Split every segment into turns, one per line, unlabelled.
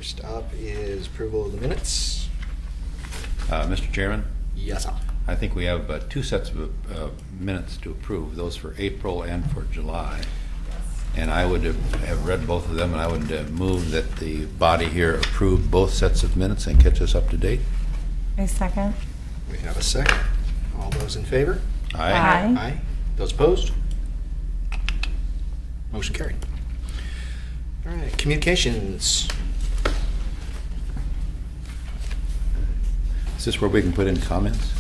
First up is approval of the minutes.
Mr. Chairman,
Yes, sir.
I think we have two sets of minutes to approve, those for April and for July. And I would have read both of them, and I would move that the body here approve both sets of minutes and catch us up to date.
A second.
We have a second. All those in favor?
Aye.
Aye.
Aye. Those opposed? Motion carried. All right, communications.
Is this where we can put in comments?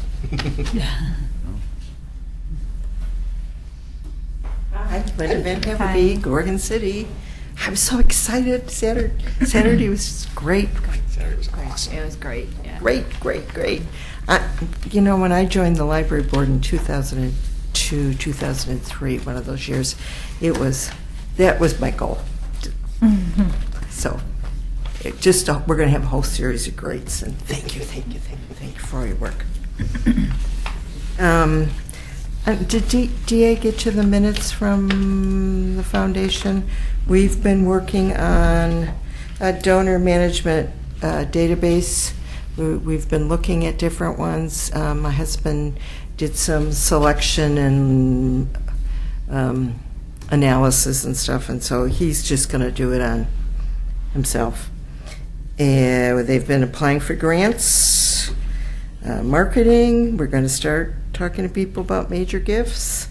Hi, Linda Van Haverbeek, Oregon City. I'm so excited. Saturday was great.
Saturday was awesome.
It was great. Yeah.
Great. When I joined the library board in 2002, 2003, one of those years, that was my goal. So we're going to have a whole series of greats, and thank you for all your work. Did DA get you the minutes from the foundation? We've been working on a donor management database. We've been looking at different ones. My husband did some selection and analysis and stuff, and so he's just going to do it on himself. And they've been applying for grants, marketing. We're going to start talking to people about major gifts.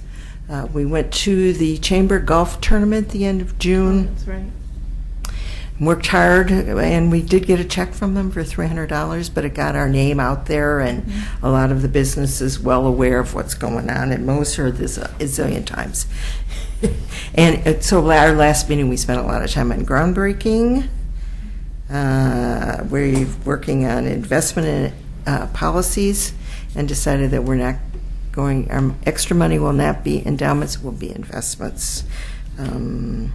We went to the Chamber Golf Tournament at the end of June.
That's right.
Worked hard, and we did get a check from them for $300, but it got our name out there, and a lot of the business is well aware of what's going on, and Mo's heard this a zillion times. And so our last meeting, we spent a lot of time on groundbreaking. We're working on investment policies, and decided that we're not going, our extra money will not be endowments, will be investments. And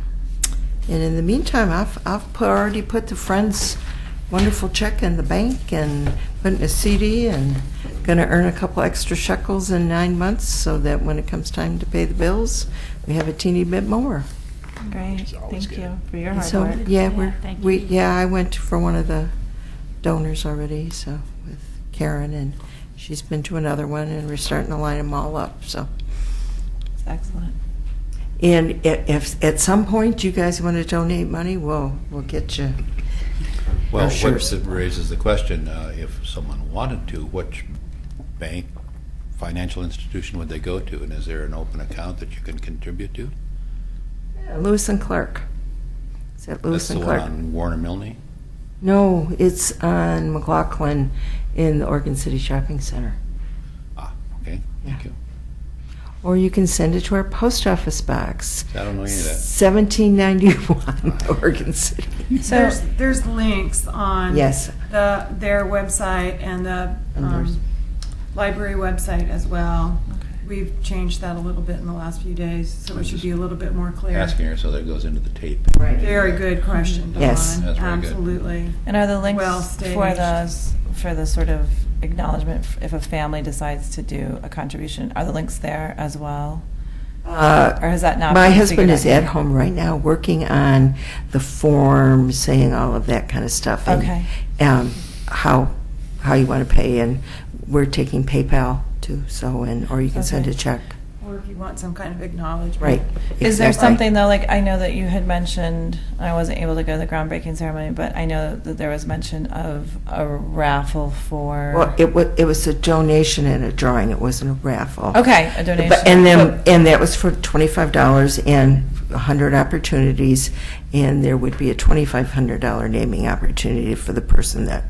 in the meantime, I've already put the Friends wonderful check in the bank and put in a CD, and going to earn a couple extra shekels in 9 months, so that when it comes time to pay the bills, we have a teeny bit more.
Great.
It's always
Thank
good.
you for your hard
So
work.
yeah, I went for one of the donors already, so with Karen, and she's been to another one, and we're starting to line them all up. So,
It's excellent.
and if at some point you guys want to donate money, we'll get you.
Well,
sure.
what raises the question, if someone wanted to, which bank, financial institution would they go to? And is there an open account that you can contribute to?
Lewis and Clark. Is that Lewis
That's the
and
one
Clark?
on Warner Milne?
No, it's on McLaughlin in the Oregon City Shopping Center.
Ah, okay, thank you.
Or you can send it to our post office box.
I don't know any of that.
1791 Oregon City.
So
There's links on
Yes.
their website and the library website as well. We've changed that a little bit in the last few days, so it should be a little bit more clear.
Asking her so that it goes into the tape.
Very good question, Dawn.
Yes.
That's very good.
Absolutely.
and are the links
Well
for the sort of acknowledgement if a family decides to do a contribution? Are the links there as well? Or has that not
My
been
husband
figured
is
out
at
yet?
home right now working on the form, saying all of that kind of stuff. And,
Okay.
how you want to pay, and we're taking PayPal too. So, or you can send
Okay.
a check.
Or if you want some kind of acknowledgement.
Right.
Is there
exactly.
something though, like I know that you had mentioned, I wasn't able to go to the groundbreaking ceremony, but I know that there was mention of a raffle for.
Well, it was a donation and a drawing. It wasn't a raffle.
Okay, a donation.
But, and that was for $25 and 100 opportunities, and there would be a $2,500 naming opportunity for the person that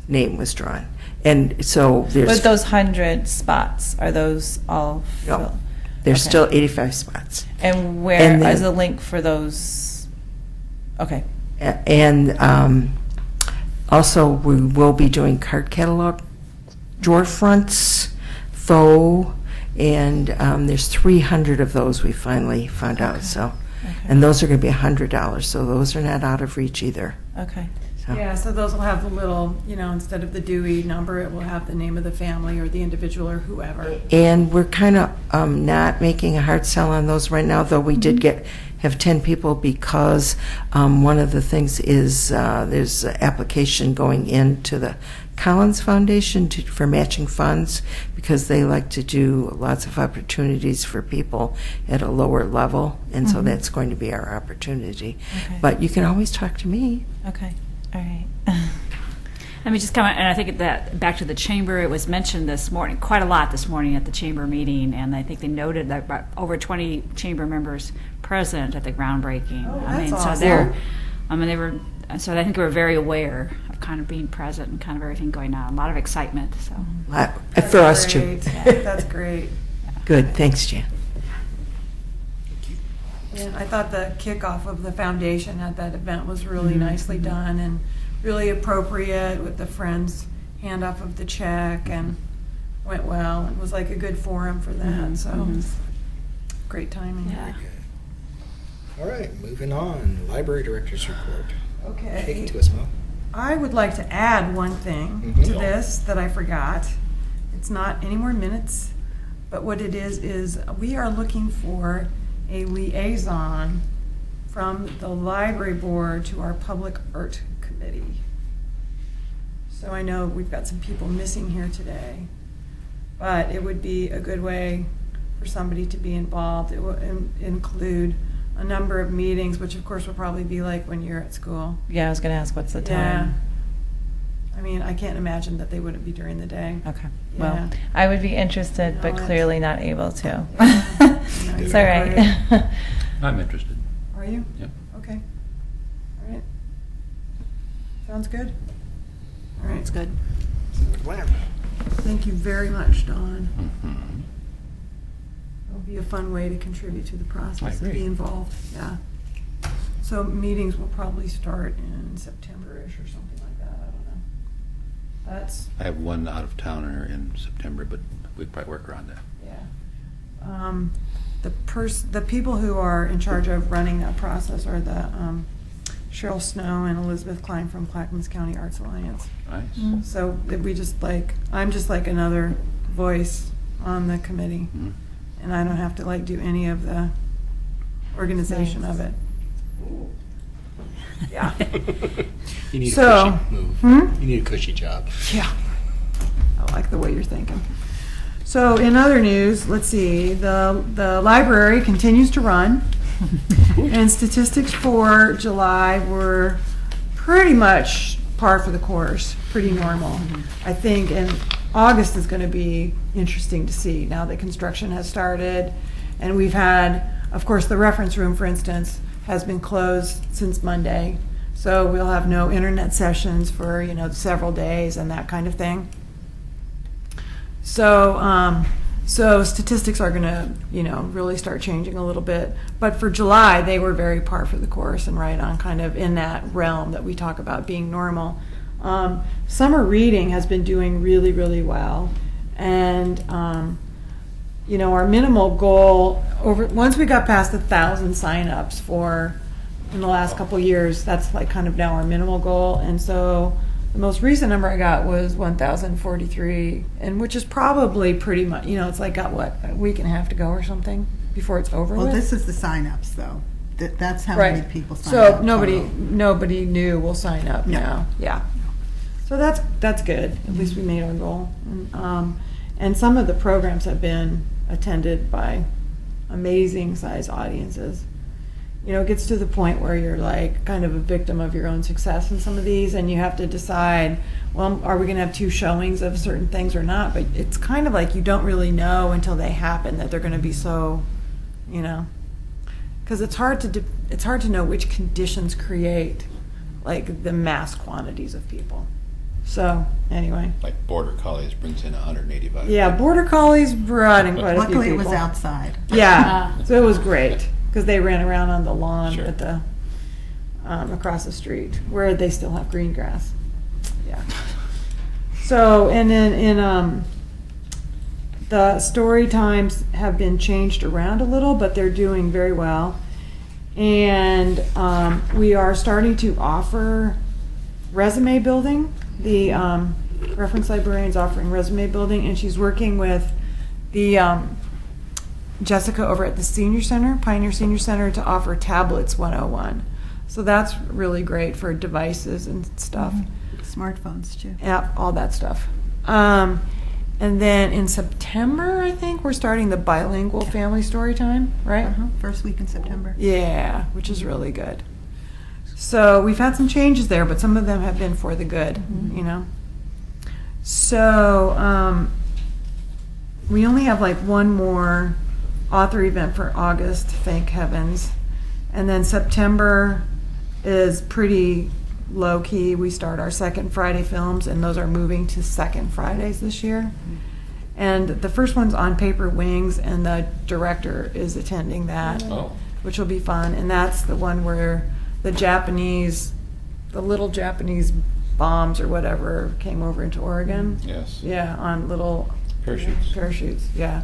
name was drawn. And so there's
But those 100 spots, are those all
No.
filled?
there's
Okay.
still 85 spots.
And where
And
is
then-
the link for those? Okay.
And also we will be doing card catalog drawer fronts, faux, and there's 300 of those we finally found out. So,
Okay.
and those are going to be $100. So those are not out of reach either.
Okay.
So.
Yeah, so those will have the little, instead of the Dewey number, it will have the name of the family or the individual or whoever.
And we're kind of not making a hard sell on those right now, though we did have 10 people because one of the things is there's an application going into the Collins Foundation for matching funds because they like to do lots of opportunities for people at a lower level, and so that's going to be our opportunity.
Okay.
But you can always talk to me.
Okay, all right.
Let me just comment, and I think that back to the chamber, it was mentioned this morning, quite a lot this morning at the chamber meeting, and I think they noted that about over 20 chamber members present at the groundbreaking.
Oh,
I mean,
that's
so
awesome.
they were, so I think they were very aware of kind of being present and kind of everything going on. A lot of excitement. So
That's
For us too.
great. That's great.
Good, thanks, Jan.
And I thought the kickoff of the foundation at that event was really nicely done and really appropriate with the Friends handoff of the check, and went well, and was like a good forum for that. So great timing.
yeah.
All right, moving on. Library Director's Report.
Okay.
Take it to us, Mo.
I would like to add one thing to this that I forgot. It's not any more minutes, but what it is we are looking for a liaison from the library board to our public art committee. So I know we've got some people missing here today, but it would be a good way for somebody to be involved. It will include a number of meetings, which of course will probably be like when you're at school.
Yeah, I was going to ask what's the
Yeah.
time.
I mean, I can't imagine that they wouldn't be during the day.
Okay.
Yeah.
Well, I would be interested, but
No,
clearly not able to.
Yeah.
It's all right.
I'm interested.
Are you?
Yep.
Okay. All right. Sounds good. All right.
It's good.
Wham.
Thank you very much, Dawn.
Mhm.
It'll be a fun way to contribute to the process
I
and
agree.
be involved. Yeah. So meetings will probably start in September-ish or something like that. I don't know. That's,
I have one out of towner in September, but we'd probably work around that.
yeah. The people who are in charge of running that process are the Cheryl Snow and Elizabeth Klein from Clackamas County Arts Alliance.
Nice.
So that we just like, I'm just like another voice on the committee,
Mhm.
and I don't have to like do any of the organization
Nice.
of it. Yeah.
You need
So-
a cushy move.
Hmm?
You need a cushy job.
Yeah. I like the way you're thinking. So in other news, let's see, the library continues to run. And statistics for July were pretty much par for the course, pretty normal. I think, and August is going to be interesting to see now that construction has started. And we've had, of course, the reference room, for instance, has been closed since Monday. So we'll have no internet sessions for, several days and that kind of thing. So, so statistics are going to, really start changing a little bit. But for July, they were very par for the course and right on kind of in that realm that we talk about being normal. Summer reading has been doing really, really well. And, our minimal goal, once we got past 1,000 signups in the last couple of years, that's like kind of now our minimal goal. And so the most recent number I got was 1,043, and which is probably pretty much, it's like got what, a week and a half to go or something before it's over
Well,
with.
this is the signups, though. That's how
Right.
many people sign
So
up.
nobody new will sign up
No.
now. Yeah. So that's good. At least we made our goal. And some of the programs have been attended by amazing size audiences. It gets to the point where you're like kind of a victim of your own success in some of these, and you have to decide, well, are we going to have 2 showings of certain things or not? But it's kind of like you don't really know until they happen that they're going to be so, because it's hard to know which conditions create like the mass quantities of people. So anyway,
Like Border Collies brings in 185.
yeah, Border Collies brought in quite a few
Luckily, it
people.
was outside.
Yeah, so it was great because they ran around on the lawn
Sure.
at the across the street where they still have green grass. Yeah. So and then in the story times have been changed around a little, but they're doing very well. And we are starting to offer resume building. The reference librarian's offering resume building, and she's working with the Jessica over at the Senior Center, Pioneer Senior Center, to offer Tablets 101. So that's really great for devices and stuff.
Smartphones too.
Yep, all that stuff. And then in September, I think, we're starting the bilingual family story time, right?
First week in September.
Yeah, which is really good. So we've had some changes there, but some of them have been for the good, you know. So we only have like one more author event for August, thank heavens. And then September is pretty low key. We start our second Friday films, and those are moving to second Fridays this year. And the first one's On Paper Wings, and the director is attending that,
Oh.
which will be fun. And that's the one where the little Japanese bombs or whatever came over into Oregon.
Yes.
Yeah, on little
Parachutes.
Parachutes, yeah.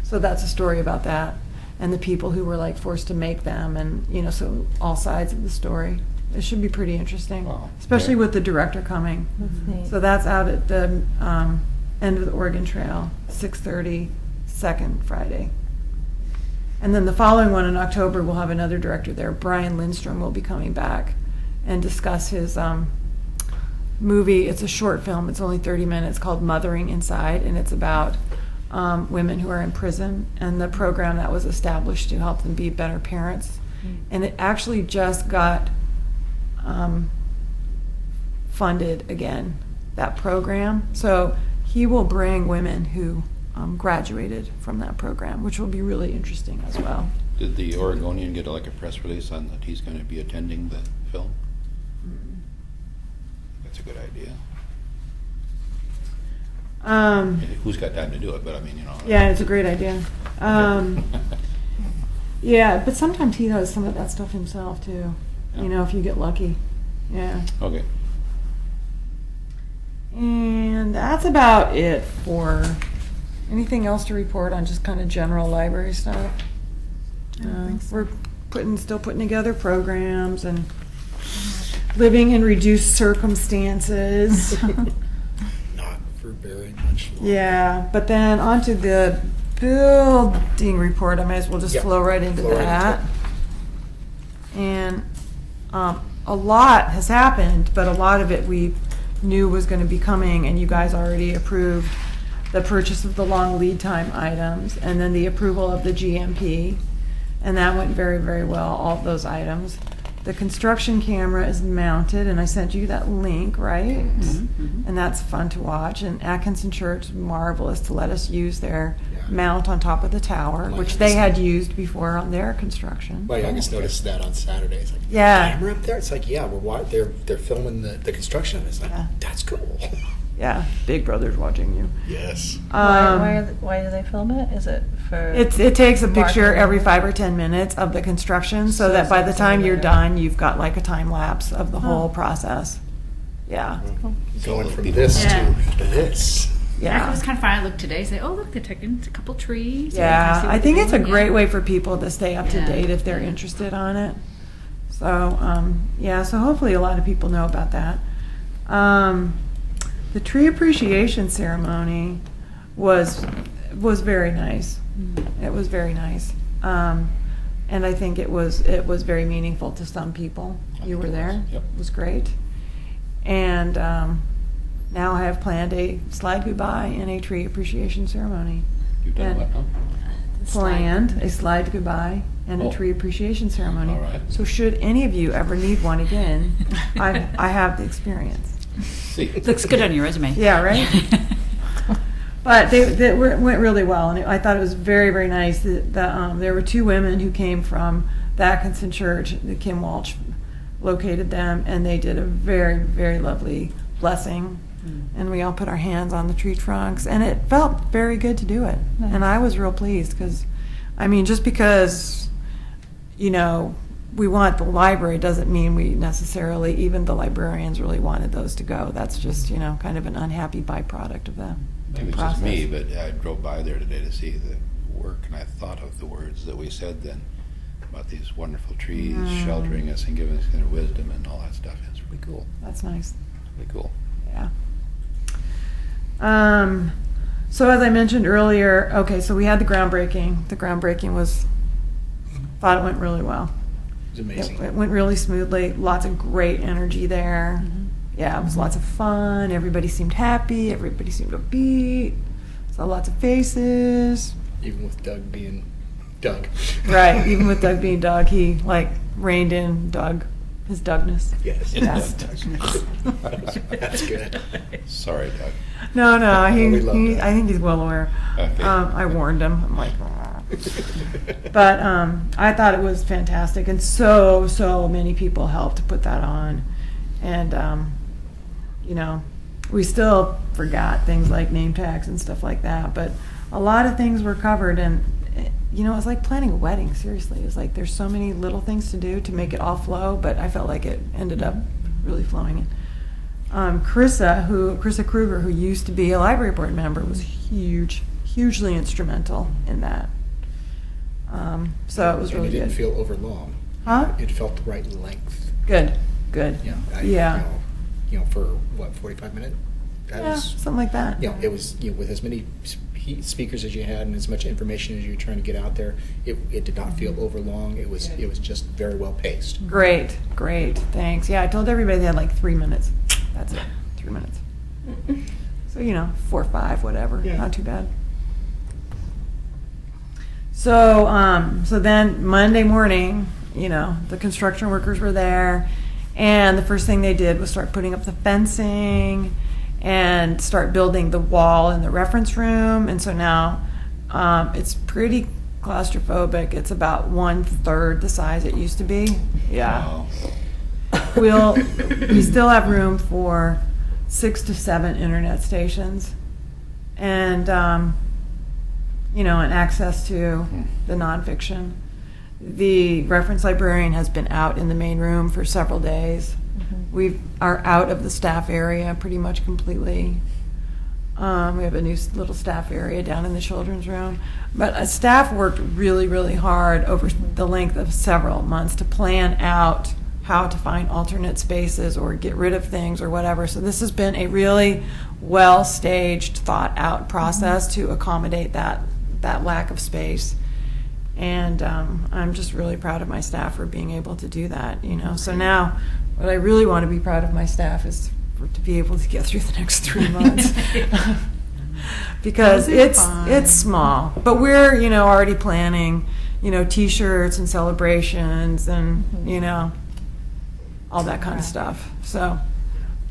So that's a story about that, and the people who were like forced to make them, and you know, so all sides of the story. It should be pretty interesting,
Wow.
especially
Yeah.
with the director coming.
That's neat.
So that's out at the end of the Oregon Trail, 6:30, second Friday. And then the following one in October, we'll have another director there. Brian Lindstrom will be coming back and discuss his movie. It's a short film. It's only 30 minutes, called Mothering Inside, and it's about women who are in prison and the program that was established to help them be better parents. And it actually just got funded again, that program. So he will bring women who graduated from that program, which will be really interesting as well.
Did the Oregonian get like a press release on that he's going to be attending the film? That's a good idea. Who's got time to do it? But I mean, you know.
Yeah, it's a great idea. Yeah, but sometimes he does some of that stuff himself too. You know, if you get lucky. Yeah.
Okay.
And that's about it for anything else to report on just kind of general library stuff. We're still putting together programs and living in reduced circumstances.
Not for very much longer.
Yeah, but then onto the building report. I might as well just
Yep.
flow right into
Flow right
that.
into
And a lot has happened, but a lot of it we knew was going to be coming, and you guys already approved the purchase of the long lead time items, and then the approval of the GMP, and that went very, very well, all of those items. The construction camera is mounted, and I sent you that link, right? And that's fun to watch. And Atkinson Church, marvelous to let us use their
Yeah.
mount on top of the tower,
Like
which
I
they
just-
had used before on their construction.
Well, yeah, I just noticed that on Saturday. It's like,
Yeah.
camera up there? It's like, yeah, they're filming the construction. It's like,
Yeah.
that's cool.
Yeah, Big Brother's watching you.
Yes.
Why do they film it? Is it for?
It takes a picture
marketing?
every 5 or 10 minutes of the construction, so that by the time you're done, you've got like a time lapse of the whole process. Yeah,
Going from this
Yeah.
to this.
It
yeah.
was kind of fun. I looked today, say, oh, look, they're taking a couple trees.
Yeah, I think it's a great way
for.
for people to stay up to
Yeah.
date if they're interested on it. So, yeah, so hopefully a lot of people know about that. The tree appreciation ceremony was very nice. It was very nice. And I think it was very meaningful to some people. You were there.
Yep.
It was great. And now I have planned a slide goodbye and a tree appreciation ceremony.
You've done
And
what now?
planned a slide goodbye and a
Oh.
tree appreciation ceremony.
All right.
So should any of you ever need one again, I have the experience.
See.
Looks good on your resume.
Yeah, right? But they went really well, and I thought it was very, very nice. There were 2 women who came from the Atkinson Church. Kim Walsh located them, and they did a very, very lovely blessing. And we all put our hands on the tree trunks, and it felt very good to do it. And I was real pleased because, I mean, just because, you know, we want the library doesn't mean we necessarily, even the librarians really wanted those to go. That's just, you know, kind of an unhappy byproduct of the
Maybe it's
process.
just me, but I drove by there today to see the work, and I thought of the words that we said then about these wonderful trees sheltering us and giving us their wisdom and all that stuff. It's really cool.
That's nice.
Really cool.
Yeah. So as I mentioned earlier, okay, so we had the groundbreaking. The groundbreaking thought it went really well.
It's amazing.
It went really smoothly. Lots of great energy there. Yeah, it was lots of fun. Everybody seemed happy. Everybody seemed upbeat. Saw lots of faces.
Even with Doug being Doug.
Right, even with Doug being Doug, he reined in Doug, his Dougness.
Yes.
Yes.
That's good.
Sorry, Doug.
No,
We love Doug.
I think he's well aware.
Okay.
I warned him. I'm like, "Aw." But I thought it was fantastic, and so many people helped to put that on, and we still forgot things like name tags and stuff like that, but a lot of things were covered, and it's like planning a wedding. Seriously, it's like there's so many little things to do to make it all flow, but I felt like it ended up really flowing. Chrissa Kruger, who used to be a library board member, was hugely instrumental in that. So it was really
and it
good.
didn't feel over long.
Huh?
It felt the right length.
Good.
Yeah. For what, 45 minutes?
Yeah, something like that.
It was, with as many speakers as you had and as much information as you were trying to get out there, it did not feel over long. It was just very well paced.
Great, thanks. Yeah, I told everybody they had like 3 minutes. That's it, 3 minutes. So, 4 or 5, whatever,
Yeah.
not too bad. So then Monday morning, the construction workers were there, and the first thing they did was start putting up the fencing and start building the wall in the reference room. And so now it's pretty claustrophobic. It's about 1/3 the size it used to be. Yeah.
Wow.
We still have room for 6 to 7 internet stations, and and access to the nonfiction. The reference librarian has been out in the main room for several days. We are out of the staff area pretty much completely. We have a new little staff area down in the children's room. But staff worked really, really hard over the length of several months to plan out how to find alternate spaces or get rid of things or whatever. So this has been a really well-staged, thought-out process to accommodate that lack of space. And I'm just really proud of my staff for being able to do that, So now what I really want to be proud of my staff is to be able to get through the next 3 months. Because it's small, but we're, already planning, T-shirts and celebrations and, all that kind of stuff. So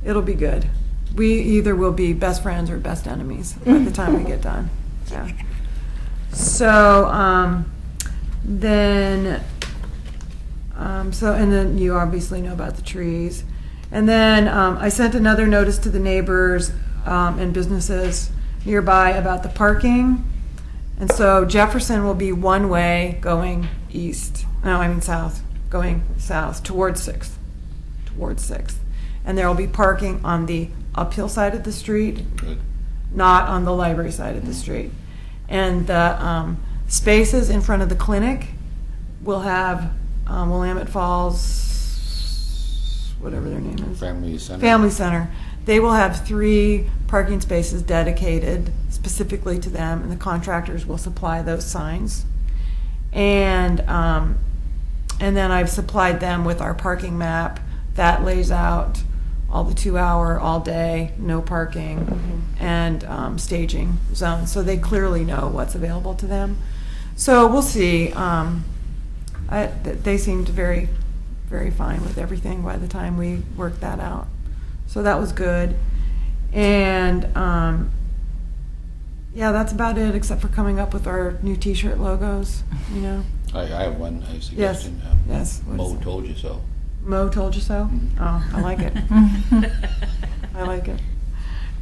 it'll be good. We either will be best friends or best enemies by the time we get done. Yeah. So then you obviously know about the trees. And then I sent another notice to the neighbors and businesses nearby about the parking. And so Jefferson will be one way going south, going south towards 6th. And there will be parking on the uphill side of the street,
Good.
not on the library side of the street. And the spaces in front of the clinic will have Willamette Falls, whatever their name is. Family Center. They will have 3 parking spaces dedicated specifically to them, and the contractors will supply those signs. And then I've supplied them with our parking map that lays out all the 2-hour, all day, no parking, and staging zones. So they clearly know what's available to them. So we'll see. They seemed very, very fine with everything by the time we worked that out. So that was good. And that's about it, except for coming up with our new T-shirt logos,
I have one suggestion.
Yes. What is
Mo
it?
told you so.
Mo told you so? Oh, I like it. I like it.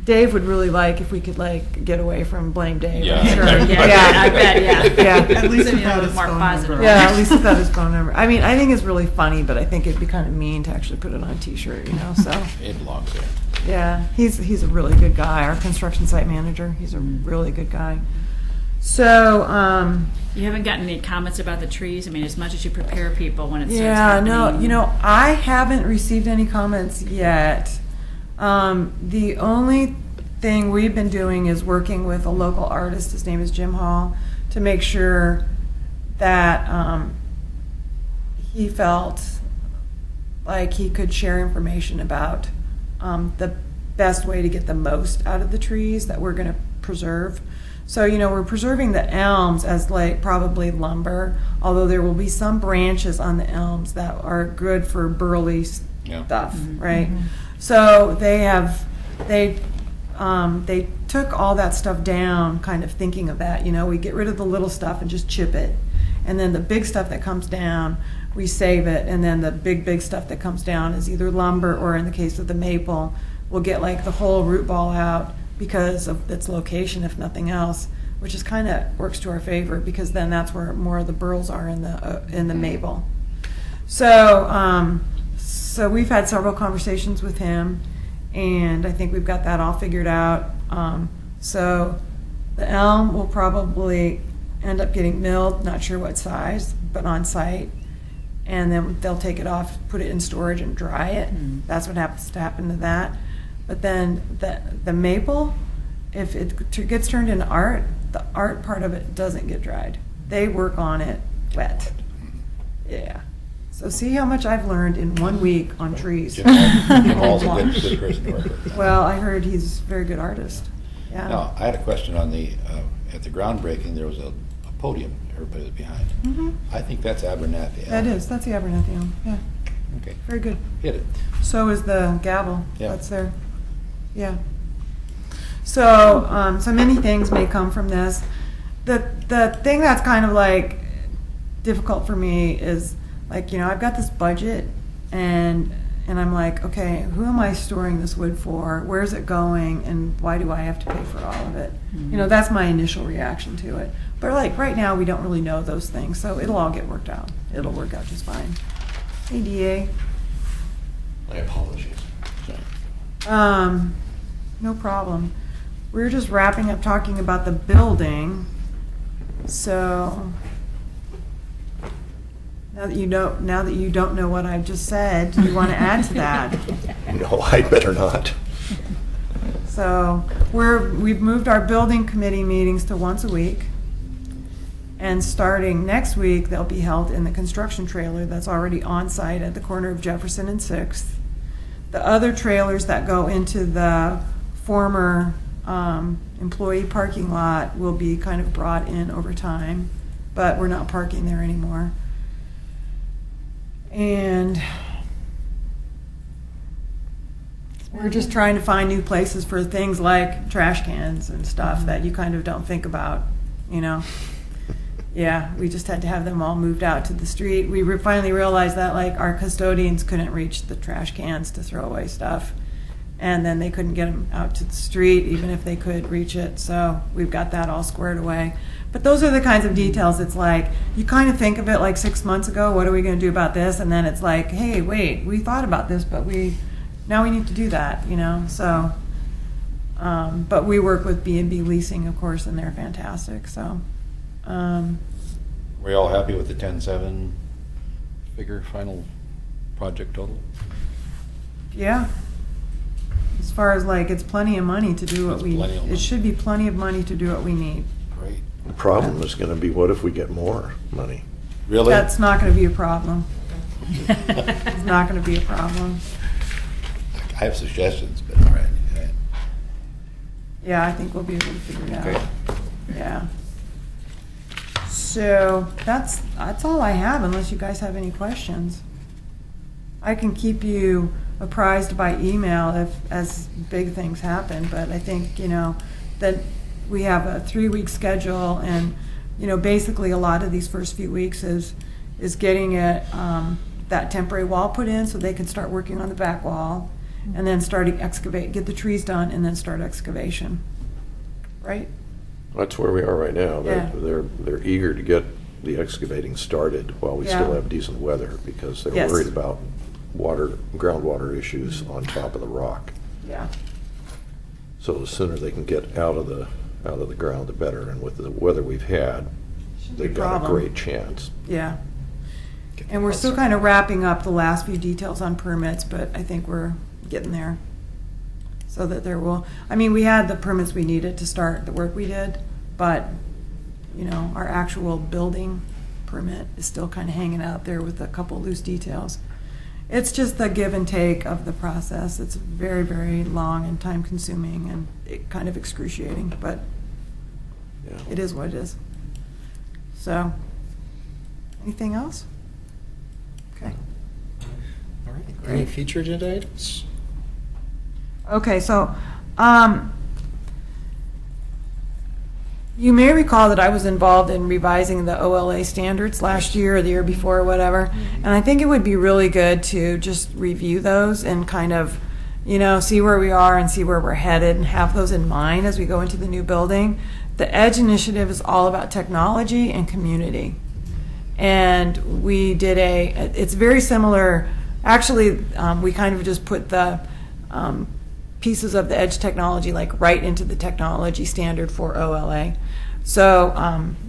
Dave would really like if we could get away from blame Dave.
Yeah.
I'm sure.
I bet, yeah.
Yeah.
At least
Maybe a
without
little
his
more
phone
positive.
number.
Yeah, at least without his phone number. I mean, I think it's really funny, but I think it'd be kind of mean to actually put it on a T-shirt, So
It belongs there.
yeah, he's a really good guy. Our construction site manager. He's a really good guy. So
You haven't gotten any comments about the trees? I mean, as much as you prepare people when it starts
yeah,
happening.
no, I haven't received any comments yet. The only thing we've been doing is working with a local artist, his name is Jim Hall, to make sure that he felt like he could share information about the best way to get the most out of the trees that we're going to preserve. So, we're preserving the elms as like probably lumber, although there will be some branches on the elms that are good for burley stuff, right? So they took all that stuff down, kind of thinking of that. We get rid of the little stuff and just chip it, and then the big stuff that comes down, we save it, and then the big stuff that comes down is either lumber, or in the case of the maple, we'll get like the whole root ball out because of its location, if nothing else, which is kind of works to our favor, because then that's where more of the burls are in the maple. So so we've had several conversations with him, and I think we've got that all figured out. So the elm will probably end up getting milled, not sure what size, but on site, and then they'll take it off, put it in storage, and dry it. That's what happens to happen to that. But then the maple, if it gets turned into art, the art part of it doesn't get dried. They work on it wet. Yeah. So see how much I've learned in 1 week on trees.
Jim Hall's a good person to work with.
Well, I heard he's a very good artist. Yeah.
Now, I had a question on at the groundbreaking, there was a podium everybody was behind. I think that's Abernathy.
That is. That's the Abernathy elm. Yeah.
Okay.
Very good.
Hit it.
So is the gavel.
Yeah.
That's there. Yeah. So, so many things may come from this. The thing that's kind of like difficult for me is like, I've got this budget, and I'm like, okay, who am I storing this wood for? Where's it going? And why do I have to pay for all of it? That's my initial reaction to it. But like right now, we don't really know those things, so it'll all get worked out. It'll work out just fine. Hey, DA.
My apologies.
No problem. We're just wrapping up talking about the building. So now that you don't know what I've just said, do you want to add to that?
No, I'd better not.
So we've moved our building committee meetings to once a week. And starting next week, they'll be held in the construction trailer that's already on site at the corner of Jefferson and 6th. The other trailers that go into the former employee parking lot will be kind of brought in over time, but we're not parking there anymore. And we're just trying to find new places for things like trash cans and stuff that you kind of don't think about, Yeah, we just had to have them all moved out to the street. We finally realized that like our custodians couldn't reach the trash cans to throw away stuff, and then they couldn't get them out to the street even if they could reach it. So we've got that all squared away. But those are the kinds of details. It's like you kind of think of it like 6 months ago. What are we going to do about this? And then it's like, hey, wait, we thought about this, but now we need to do that. So. But we work with B&B Leasing, of course, and they're fantastic. So.
Were you all happy with the 10.7 figure final project total?
Yeah. As far as like, it's plenty of money to do what
It
should be plenty of money to do what we need.
Great.
The problem is going to be, what if we get more money?
Really?
That's not going to be a problem. It's not going to be a problem.
I have suggestions, but all right.
Yeah, I think we'll be able to figure it out.
Okay.
Yeah. So that's all I have, unless you guys have any questions. I can keep you apprised by email as big things happen, but I think, that we have a 3-week schedule, and, basically a lot of these first few weeks is getting it, that temporary wall put in so they can start working on the back wall, and then get the trees done, and then start excavation. Right?
That's where we are right now.
Yeah.
They're eager to get the excavating started while we still
Yeah.
have decent weather, because they're
Yes.
worried about groundwater issues on top of the rock.
Yeah.
So the sooner they can get out of the ground, the better. And with the weather we've had, they've got a
problem.
great chance.
Yeah. And we're still kind of wrapping up the last few details on permits, but I think we're getting there. so that there will, I mean, we had the permits we needed to start the work we did, but, you know, our actual building permit is still kind of hanging out there with a couple loose details. It's just the give and take of the process. It's very, very long and time consuming and kind of excruciating, but
Yeah.
it is what it is. So, anything else? Okay.
All right. Any future agenda items?
Okay, so, you may recall that I was involved in revising the OLA standards last year or the year before or whatever. And I think it would be really good to just review those and kind of, you know, see where we are and see where we're headed and have those in mind as we go into the new building. The EDGE initiative is all about technology and community. And we did it's very similar, actually, we kind of just put the pieces of the EDGE technology like right into the technology standard for OLA. So,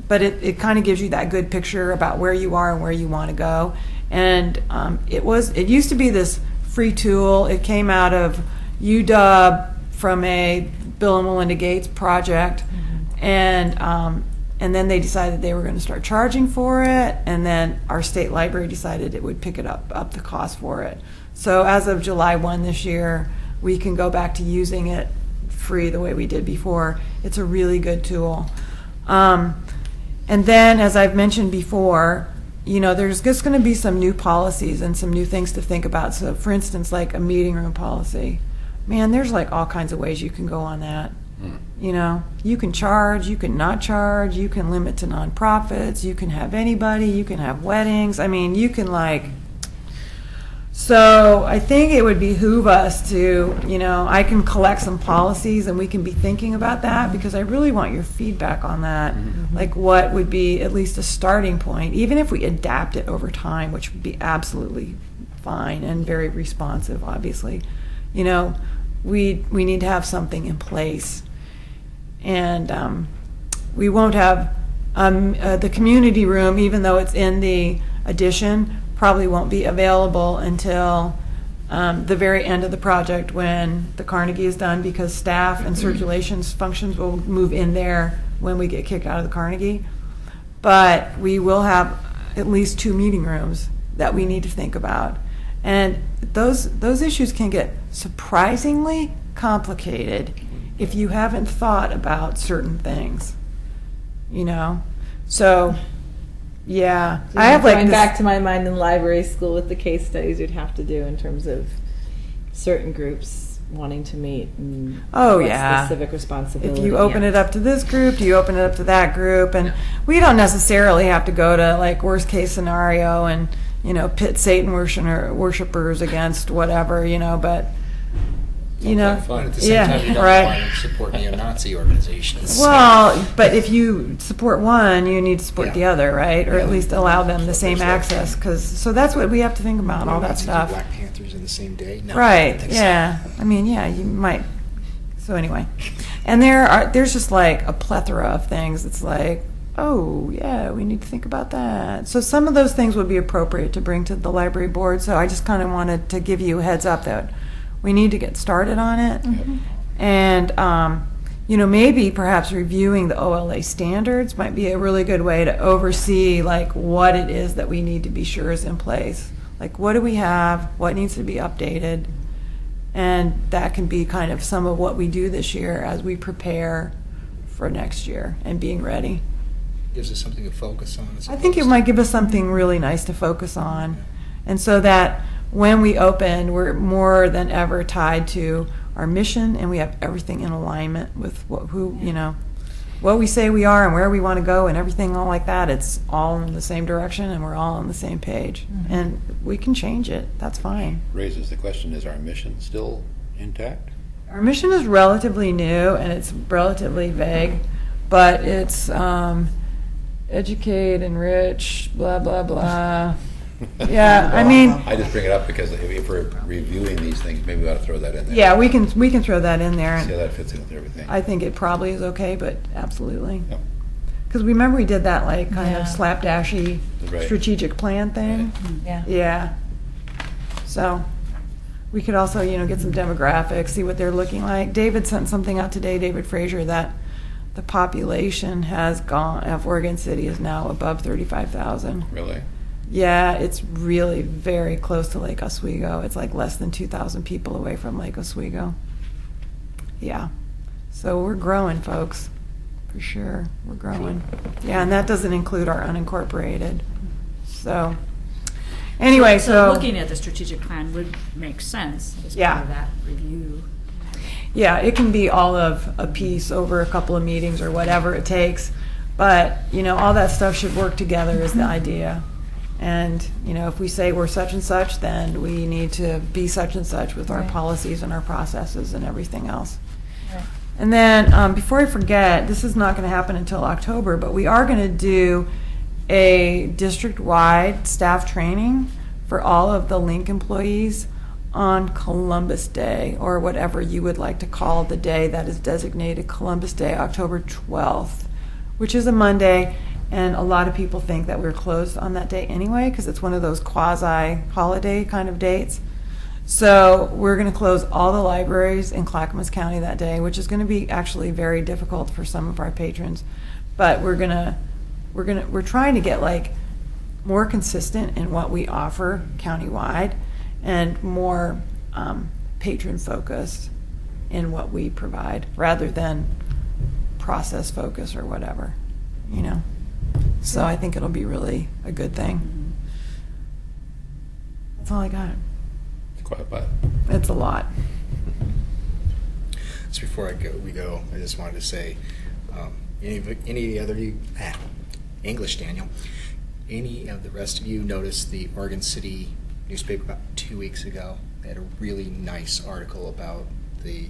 but it kind of gives you that good picture about where you are and where you want to go. And it used to be this free tool. It came out of UW from a Bill and Melinda Gates project. And then they decided they were going to start charging for it, and then our state library decided it would pick it up the cost for it. So as of July 1 this year, we can go back to using it free the way we did before. It's a really good tool. And then, as I've mentioned before, you know, there's just going to be some new policies and some new things to think about. So, for instance, like a meeting room policy. Man, there's like all kinds of ways you can go on that. You know, you can charge, you can not charge, you can limit to nonprofits, you can have anybody, you can have weddings. I mean, you can like. So I think it would behoove us to, you know, I can collect some policies and we can be thinking about that, because I really want your feedback on that. Like what would be at least a starting point, even if we adapt it over time, which would be absolutely fine and very responsive, obviously. You know, we need to have something in place. And we won't have the community room, even though it's in the addition, probably won't be available until the very end of the project when the Carnegie is done, because staff and circulation functions will move in there when we get kicked out of the Carnegie. But we will have at least 2 meeting rooms that we need to think about. And those issues can get surprisingly complicated if you haven't thought about certain things, you know? So, yeah. I have like
going
this,
back to my mind in library school with the case studies you'd have to do in terms of certain groups wanting to meet and what's the civic responsibility.
If you open it up to this group, do you open it up to that group? And we don't necessarily have to go to like worst case scenario and, you know, pit Satan worshipers against whatever, you know, but you know,
Fun. At the same time, you don't want to support neo-Nazi organizations.
Well, but if you support one, you need to support the other, right? Or
Yeah.
at least allow them the
So
same
there's that.
access, so that's what we have to think about, all that
Neo-Nazis and
stuff.
Black Panthers in the same day. No, I
Right,
don't think so.
yeah. I mean, yeah, you might. So anyway, and there's just like a plethora of things. It's like, oh, yeah, we need to think about that. So some of those things would be appropriate to bring to the library board. So I just kind of wanted to give you a heads up that we need to get started on it. And, you know, maybe perhaps reviewing the OLA standards might be a really good way to oversee, like, what it is that we need to be sure is in place. Like, what do we have? What needs to be updated? And that can be kind of some of what we do this year as we prepare for next year and being ready.
Gives us something to focus on.
I think it might give us something really nice to focus on. And so that when we open, we're more than ever tied to our mission, and we have everything in alignment with what we say we are and where we want to go and everything all like that. It's all in the same direction and we're all on the same page. And we can change it. That's fine.
Raises the question, is our mission still intact?
Our mission is relatively new and it's relatively vague, but it's educate, enrich, blah, blah, blah. Yeah, I mean,
I just bring it up because if we're reviewing these things, maybe we ought to throw that in there.
yeah, we can throw that in there.
See how
And
that fits in with everything.
I think it probably is okay, but absolutely.
Yep.
Because remember we did that like kind
Yeah.
of slapdashy
Right.
strategic plan thing?
Yeah.
Yeah. So, We could also, get some demographics, see what they're looking like. David sent something out today, David Frazier, that the population of Oregon City is now above 35,000.
Really?
Yeah, it's really very close to Lake Oswego. It's like less than 2,000 people away from Lake Oswego. Yeah. So we're growing, folks. For sure. We're growing. Yeah, and that doesn't include our unincorporated. So, anyway, so
looking at the strategic plan would make sense as
Yeah.
part of that review.
yeah, it can be all of a piece over a couple of meetings or whatever it takes. But, all that stuff should work together is the idea. And, if we say we're such and such, then we need to be such and such with our
Right.
policies and our processes and everything else.
Right.
And then, before I forget, this is not going to happen until October, but we are going to do a district-wide staff training for all of the Link employees on Columbus Day, or whatever you would like to call the day that is designated Columbus Day, October 12th, which is a Monday. And a lot of people think that we're closed on that day anyway, because it's one of those quasi-holiday kind of dates. So we're going to close all the libraries in Clackamas County that day, which is going to be actually very difficult for some of our patrons. But we're trying to get like more consistent in what we offer countywide, and more patron focused in what we provide, rather than process focus or whatever, So I think it'll be really a good thing. That's all I got.
Quite a bit.
It's a lot.
So before we go, I just wanted to say, any other of you, English, Daniel, any of the rest of you noticed the Oregon City newspaper about 2 weeks ago? They had a really nice article about the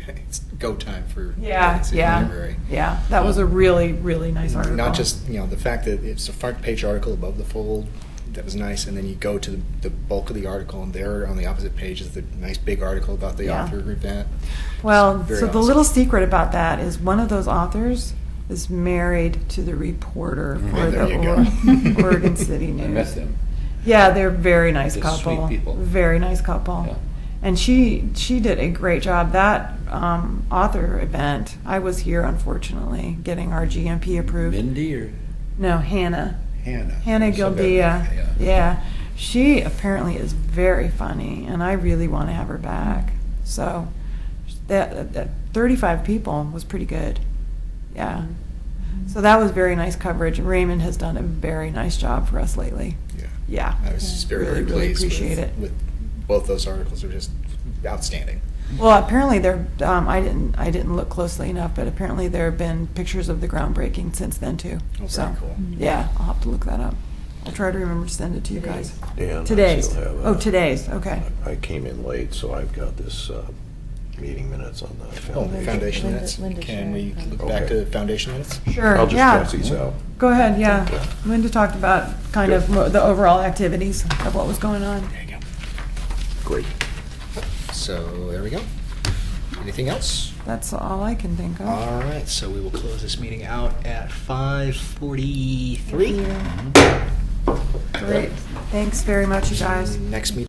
it's go time for Oregon City Library.
Yeah. That was a really, really nice article.
Not just the fact that it's a front page article above the fold, that was nice, and then you go to the bulk of the article, and there on the opposite page is the nice big article about the
Yeah.
author event.
Well,
Very
so the
awesome.
little secret about that is one of those authors is married to the reporter for
there you go.
the Oregon City
I
News.
met them.
Yeah, they're very nice
Just
couple.
sweet people.
Very nice couple.
Yeah.
And she did a great job. That author event, I was here, unfortunately, getting our GMP approved.
Mindy or
No, Hannah.
Hannah?
Hannah Gildea.
Yeah.
Yeah. She apparently is very funny, and I really want to have her back. So that 35 people was pretty good. Yeah. So that was very nice coverage. Raymond has done a very nice job for us lately.
Yeah.
Yeah.
I was just very,
Really,
very
really
pleased
appreciate
with,
it.
with both those articles. They're just outstanding.
Well, apparently there. I didn't look closely enough, but apparently there have been pictures of the groundbreaking since then too.
Oh, very
so,
cool.
Yeah, I'll have to look that up. I'll try to remember to send it to you guys.
Dan, I
Today's.
still have,
Oh, today's. Okay.
I came in late, so I've got this meeting minutes on the
Oh,
foundation.
foundation
Linda-
minutes.
Linda
Can we
shared.
look back
Okay.
to foundation minutes?
Sure.
I'll just
yeah.
pass these out.
Go ahead. Yeah.
Okay.
Linda talked about kind of the overall activities of what was going on.
There you go.
Great.
So there we go. Anything else?
That's all I can think of.
All right. So we will close this meeting out at 5:43.
Great. Thanks very much, you guys.
Next meeting.